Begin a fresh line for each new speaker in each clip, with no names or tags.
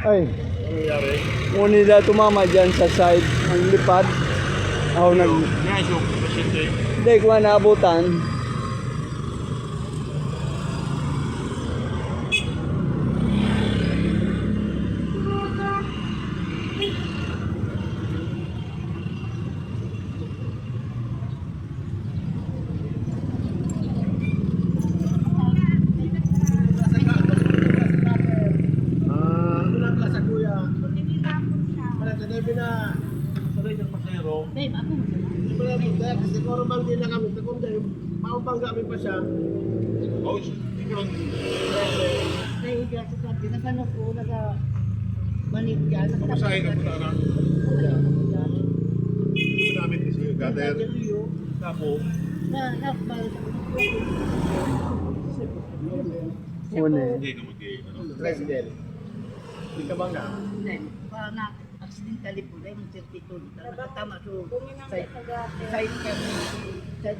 Ay,
Ano nangyari?
ngunit na tumama dyan sa side. Ang lipad. Ako nag...
Guys, yung pasyente.
Hindi ko nga naabutan.
Ano lang ka sa kuya? Para sa debe na sanay ng pasero.
Babe, ako mo sila.
Wala mo kaya kasi korban din na kami. Takong dahil maupang kami pa siya. Oh, ikaw.
Nahiga sa sabi, nagano ko, naga-manig yan.
Pamasahin ka punta na. Ginamit kasi yung gather. Tapos,
Nakabalik ako.
Una.
hindi ka mag-ano. President. Hindi ka bang na?
Hindi, parang na-accidentally po dahil yung certitude. Nakatama so, side ka, side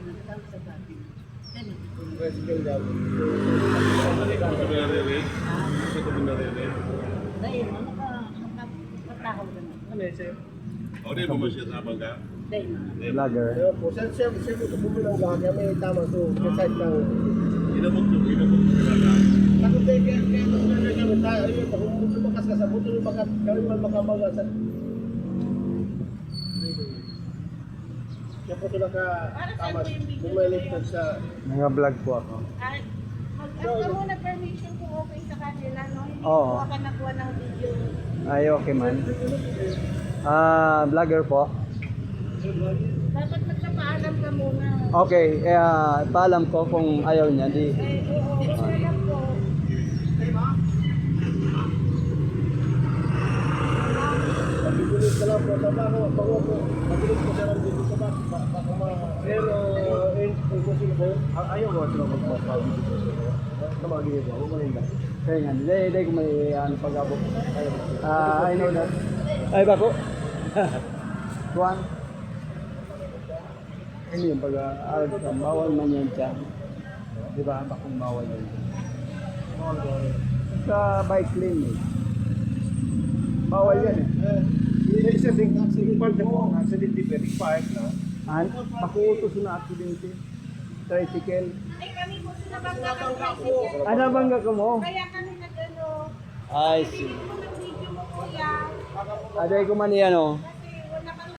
na katama sa gabi.
President daw. Hindi ka naririnig. Hindi ka naririnig.
Dahil nakatahaw ka na.
Ano eh, sir? O, di ba mo siya sa bangga?
Dahil
Vlogger.
Ayun po, sir, kung bumili ng lahat, may tama to. Kaside lang. Inabot mo ka na. Takot tayo kaya kami tayo. Ayun, kung lumakas ka sa buto, kami man makabaga sa... Kaya po sila ka tama. Bumaliktad sa...
Nanga-vlog po ako.
Mag-ask ka muna permission kung okay sa kanila, no? Hindi
Oo.
ko ka nakuha ng video.
Ay, okay man. Vlogger po.
Dapat magpapaalam ka muna.
Okay, paalam ko kung ayaw niya. Di,
Oo, okay lang po.
Pagbibilis ka lang po sa bako. Bago po, mabilis ko siya lang dito sa bako. Baka pero, imposible. Ayaw ko sila magpapabilis ko siya. Kamagin ko, huwag mo rin ba?
kaya nga, di ko may ano pag-abot. I know that. Ay, bako. Juan. Ano yung bawal man yan siya. Di ba? Bakong bawal yan. Sa bike lane eh. Bawal yan eh.
Isa din accident mo, accident di pwedeng park na.
Makuutos na aksidente. Tricycle.
Ay, kami po sinabangga ka tricycle.
Ano bangga ko mo?
Kaya kami nag-ano.
I
Hindi
see.
mo ng video mo, kuya.
Aday ko man yan oh.